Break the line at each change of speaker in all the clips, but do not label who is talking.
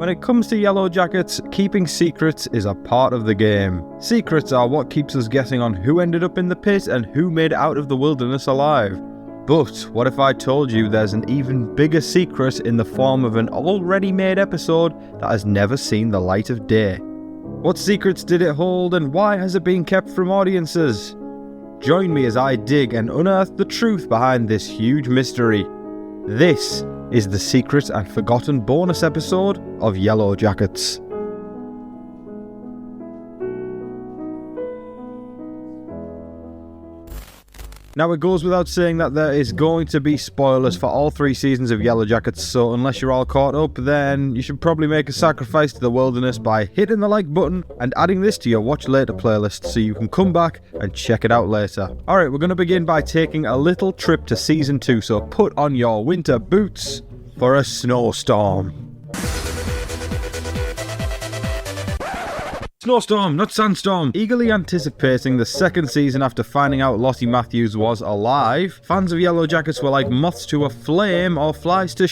When it comes to Yellowjackets, keeping secrets is a part of the game. Secrets are what keeps us guessing on who ended up in the pit and who made it out of the wilderness alive. But what if I told you there's an even bigger secret in the form of an already made episode that has never seen the light of day? What secrets did it hold and why has it been kept from audiences? Join me as I dig and unearth the truth behind this huge mystery. This is the secret and forgotten bonus episode of Yellowjackets. Now, it goes without saying that there is going to be spoilers for all 3 seasons of Yellowjackets, so unless you're all caught up, then you should probably make a sacrifice to the wilderness by hitting the like button and adding this to your watch later playlist so you can come back and check it out later. Alright, we're going to begin by taking a little trip to season 2, so put on your winter boots for a snowstorm. Snowstorm, not sandstorm. Eagerly anticipating the second season after finding out Lottie Matthews was alive, fans of Yellowjackets were like moths to a flame or flies to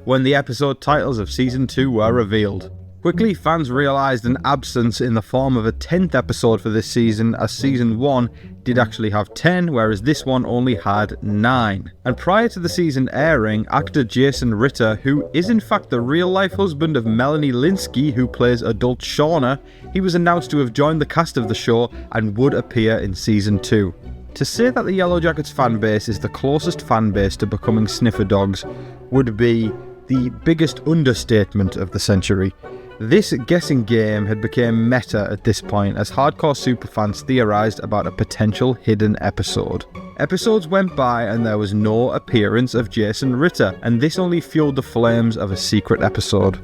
when the episode titles of season 2 were revealed. Quickly, fans realised an absence in the form of a 10th episode for this season, as season 1 did actually have 10, whereas this one only had 9. And prior to the season airing, actor Jason Ritter, who is in fact the real-life husband of Melanie Lynskey, who plays adult Shauna, he was announced to have joined the cast of the show and would appear in season 2. To say that the Yellowjackets fanbase is the closest fanbase to becoming sniffer dogs would be the biggest understatement of the century. This guessing game had become meta at this point as hardcore superfans theorised about a potential hidden episode. Episodes went by and there was no appearance of Jason Ritter, and this only fueled the flames of a secret episode.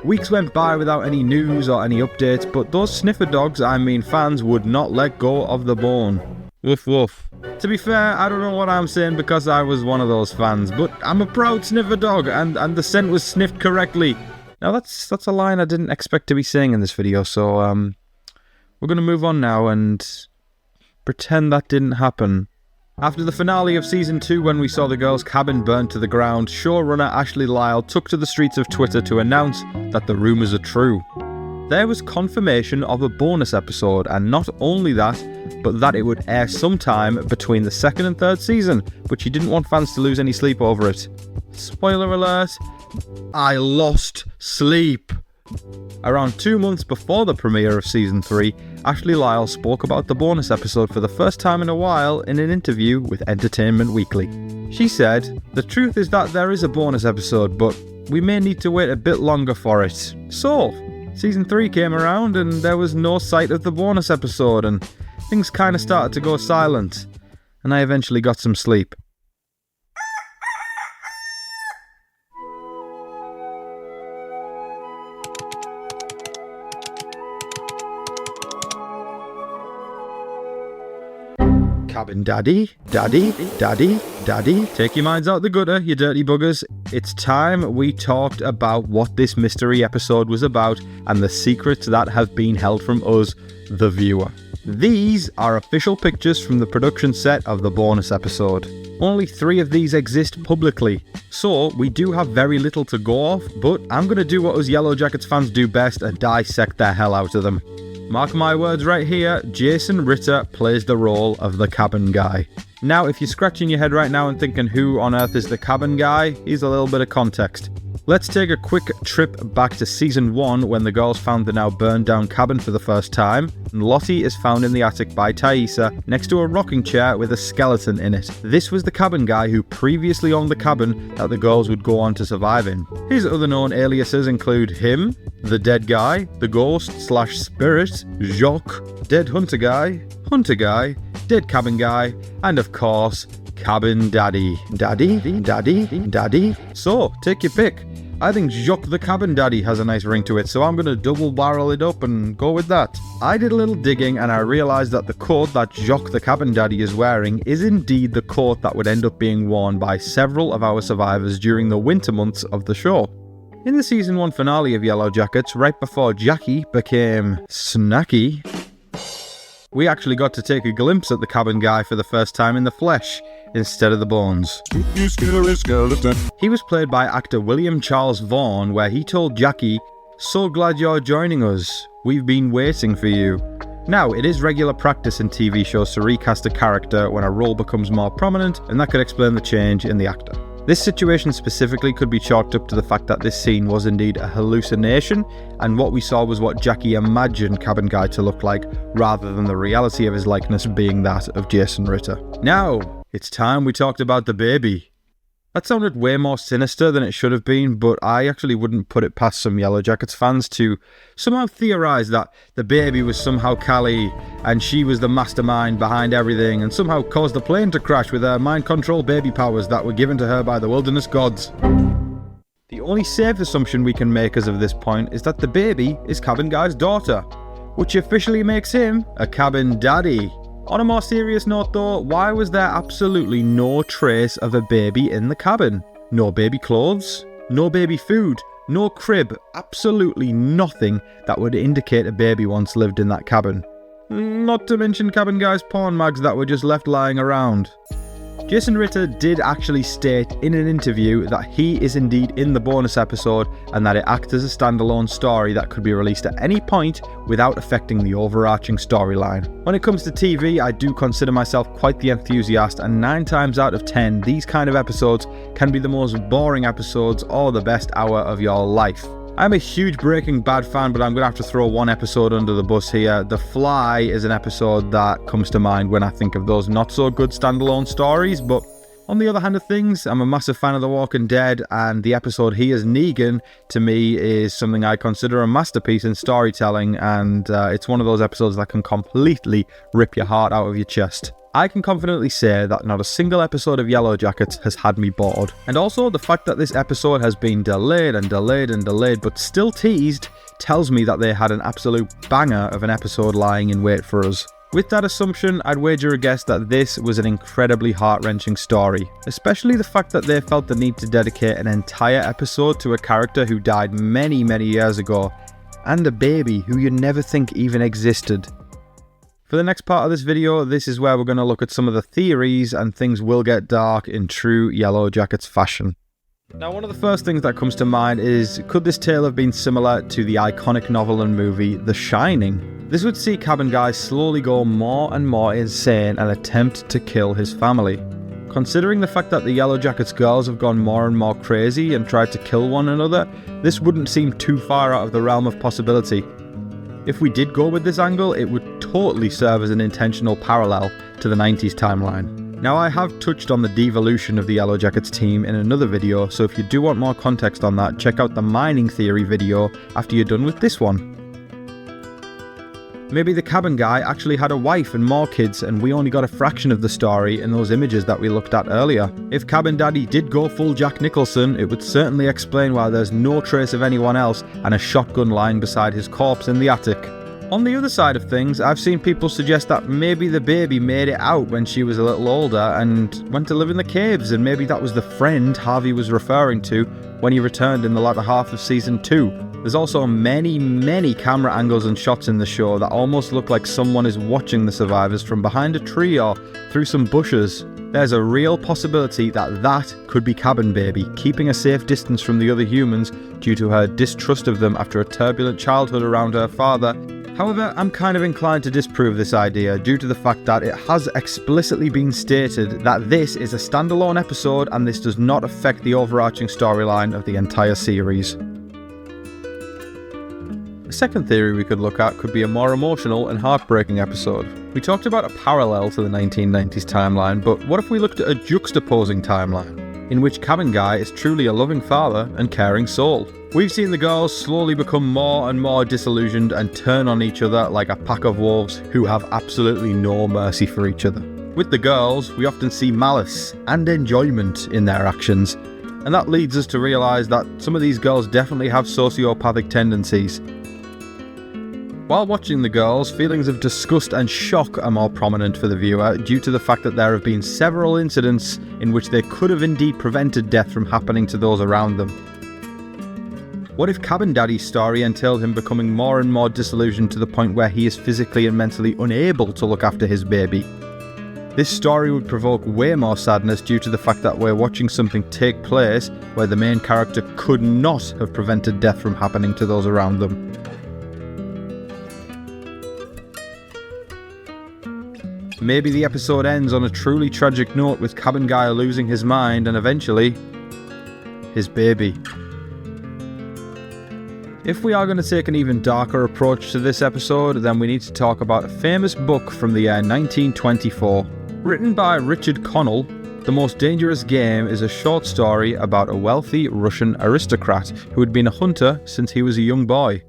Weeks went by without any news or any updates, but those sniffer dogs, I mean fans, would not let go of the bone. Woof woof. To be fair, I don't know what I'm saying because I was one of those fans, but I'm a proud sniffer dog and the scent was sniffed correctly. Now that's a line I didn't expect to be saying in this video, so we're going to move on now and pretend that didn't happen. After the finale of season 2, when we saw the girls' cabin burnt to the ground, showrunner Ashley Lyle took to the streets of Twitter to announce that the rumours are true. There was confirmation of a bonus episode, and not only that, but that it would air sometime between the 2nd and 3rd season, but she didn't want fans to lose any sleep over it. Spoiler alert, I lost sleep. Around 2 months before the premiere of season 3, Ashley Lyle spoke about the bonus episode for the first time in a while in an interview with Entertainment Weekly. She said, "The truth is that there is a bonus episode, but we may need to wait a bit longer for it." So, season 3 came around and there was no sight of the bonus episode, and things kinda started to go silent, and I eventually got some sleep. Cabin daddy, daddy, daddy, daddy. Take your minds out the gutter, you dirty buggers. It's time we talked about what this mystery episode was about and the secrets that have been held from us, the viewer. These are official pictures from the production set of the bonus episode. Only 3 of these exist publicly, so we do have very little to go off, but I'm going to do what us Yellowjackets fans do best and dissect the hell out of them. Mark my words right here, Jason Ritter plays the role of the cabin guy. Now, if you're scratching your head right now and thinking who on earth is the cabin guy, here's a little bit of context. Let's take a quick trip back to season 1 when the girls found the now burned down cabin for the first time, and Lottie is found in the attic by Thaisa next to a rocking chair with a skeleton in it. This was the cabin guy who previously owned the cabin that the girls would go on to survive in. His other known aliases include him, the dead guy, the ghost/spirit, Jacques, dead hunter guy, dead cabin guy, and of course, cabin daddy. Daddy. So, take your pick. I think Jacques the Cabin Daddy has a nice ring to it, so I'm going to double barrel it up and go with that. I did a little digging and I realised that the coat that Jacques the Cabin Daddy is wearing is indeed the coat that would end up being worn by several of our survivors during the winter months of the show. In the season 1 finale of Yellowjackets, right before Jackie became snacky, we actually got to take a glimpse at the cabin guy for the first time in the flesh, instead of the bones. He was played by actor William Charles Vaughn, where he told Jackie So glad you're joining us. We've been waiting for you. Now, it is regular practice in TV shows to recast a character when a role becomes more prominent, and that could explain the change in the actor. This situation specifically could be chalked up to the fact that this scene was indeed a hallucination, and what we saw was what Jackie imagined Cabin Guy to look like, rather than the reality of his likeness being that of Jason Ritter. Now, it's time we talked about the baby. That sounded way more sinister than it should have been, but I actually wouldn't put it past some Yellowjackets fans to somehow theorise that the baby was somehow Callie, and she was the mastermind behind everything, and somehow caused the plane to crash with her mind-control baby powers that were given to her by the wilderness gods. The only safe assumption we can make as of this point is that the baby is Cabin Guy's daughter, which officially makes him a cabin daddy. On a more serious note though, why was there absolutely no trace of a baby in the cabin? No baby clothes, no baby food, no crib, absolutely nothing that would indicate a baby once lived in that cabin. Not to mention Cabin Guy's porn mags that were just left lying around. Jason Ritter did actually state in an interview that he is indeed in the bonus episode and that it acts as a standalone story that could be released at any point without affecting the overarching storyline. When it comes to TV, I do consider myself quite the enthusiast, and 9 times out of 10, these kind of episodes can be the most boring episodes or the best hour of your life. I'm a huge Breaking Bad fan, but I'm going to have to throw one episode under the bus here. The Fly is an episode that comes to mind when I think of those not-so-good standalone stories, but on the other hand of things, I'm a massive fan of The Walking Dead, and the episode he is Negan, to me, is something I consider a masterpiece in storytelling, and it's one of those episodes that can completely rip your heart out of your chest. I can confidently say that not a single episode of Yellowjackets has had me bored. And also, the fact that this episode has been delayed and delayed and delayed but still teased tells me that they had an absolute banger of an episode lying in wait for us. With that assumption, I'd wager a guess that this was an incredibly heart-wrenching story, especially the fact that they felt the need to dedicate an entire episode to a character who died many years ago, and a baby who you'd never think even existed. For the next part of this video, this is where we're going to look at some of the theories, and things will get dark in true Yellowjackets fashion. Now, one of the first things that comes to mind is, could this tale have been similar to the iconic novel and movie The Shining? This would see Cabin Guy slowly go more and more insane and attempt to kill his family. Considering the fact that the Yellowjackets girls have gone more and more crazy and tried to kill one another, this wouldn't seem too far out of the realm of possibility. If we did go with this angle, it would totally serve as an intentional parallel to the 90s timeline. Now, I have touched on the devolution of the Yellowjackets team in another video, so if you do want more context on that, check out the mining theory video after you're done with this one. Maybe the Cabin Guy actually had a wife and more kids, and we only got a fraction of the story in those images that we looked at earlier. If Cabin Daddy did go full Jack Nicholson, it would certainly explain why there's no trace of anyone else and a shotgun lying beside his corpse in the attic. On the other side of things, I've seen people suggest that maybe the baby made it out when she was a little older and went to live in the caves, and maybe that was the friend Harvey was referring to when he returned in the latter half of season 2. There's also many camera angles and shots in the show that almost look like someone is watching the survivors from behind a tree or through some bushes. There's a real possibility that could be Cabin Baby, keeping a safe distance from the other humans due to her distrust of them after a turbulent childhood around her father. However, I'm kind of inclined to disprove this idea due to the fact that it has explicitly been stated that this is a standalone episode and this does not affect the overarching storyline of the entire series. A second theory we could look at could be a more emotional and heartbreaking episode. We talked about a parallel to the 1990s timeline, but what if we looked at a juxtaposing timeline, in which Cabin Guy is truly a loving father and caring soul? We've seen the girls slowly become more and more disillusioned and turn on each other like a pack of wolves who have absolutely no mercy for each other. With the girls, we often see malice and enjoyment in their actions, and that leads us to realise that some of these girls definitely have sociopathic tendencies. While watching the girls, feelings of disgust and shock are more prominent for the viewer due to the fact that there have been several incidents in which they could have indeed prevented death from happening to those around them. What if Cabin Daddy's story entailed him becoming more and more disillusioned to the point where he is physically and mentally unable to look after his baby? This story would provoke way more sadness due to the fact that we're watching something take place where the main character could not have prevented death from happening to those around them. Maybe the episode ends on a truly tragic note with Cabin Guy losing his mind and eventually his baby. If we are going to take an even darker approach to this episode, then we need to talk about a famous book from the year 1924. Written by Richard Connell, The Most Dangerous Game is a short story about a wealthy Russian aristocrat who had been a hunter since he was a young boy.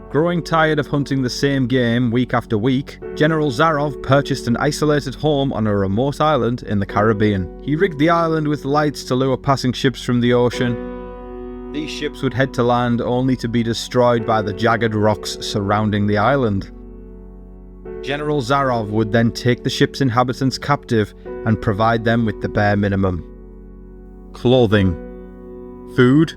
Growing tired of hunting the same game week after week, General Zarov purchased an isolated home on a remote island in the Caribbean. He rigged the island with lights to lure passing ships from the ocean. These ships would head to land only to be destroyed by the jagged rocks surrounding the island. General Zarov would then take the ship's inhabitants captive and provide them with the bare minimum: clothing, food,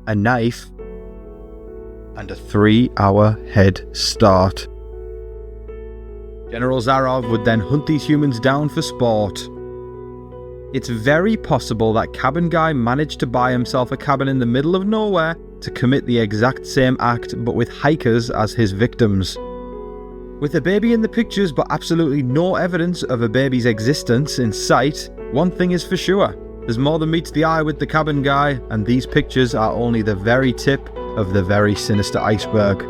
a knife, and a 3-hour head start. General Zarov would then hunt these humans down for sport. It's very possible that Cabin Guy managed to buy himself a cabin in the middle of nowhere to commit the exact same act, but with hikers as his victims. With a baby in the pictures but absolutely no evidence of a baby's existence in sight, one thing is for sure: there's more than meets the eye with the Cabin Guy, and these pictures are only the very tip of the very sinister iceberg.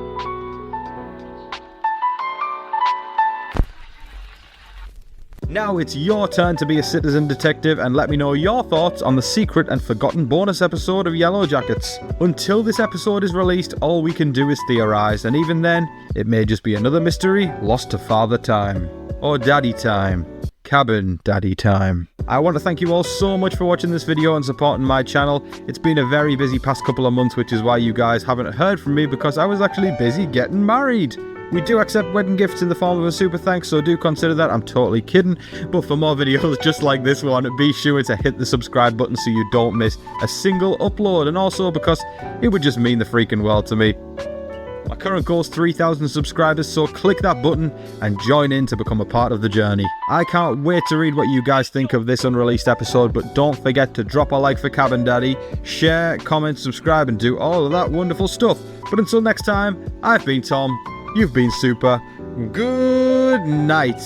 Now it's your turn to be a citizen detective and let me know your thoughts on the secret and forgotten bonus episode of Yellowjackets. Until this episode is released, all we can do is theorise, and even then, it may just be another mystery lost to Father Time. Or Daddy Time. Cabin Daddy Time. I want to thank you all so much for watching this video and supporting my channel. It's been a very busy past couple of months, which is why you guys haven't heard from me, because I was actually busy getting married. We do accept wedding gifts in the form of a super thanks, so do consider that. I'm totally kidding. But for more videos just like this one, be sure to hit the subscribe button so you don't miss a single upload. And also because it would just mean the freaking world to me. My current goal is 3,000 subscribers, so click that button and join in to become a part of the journey. I can't wait to read what you guys think of this unreleased episode, but don't forget to drop a like for Cabin Daddy, share, comment, subscribe, and do all of that wonderful stuff. But until next time, I've been Tom. You've been super. Good night.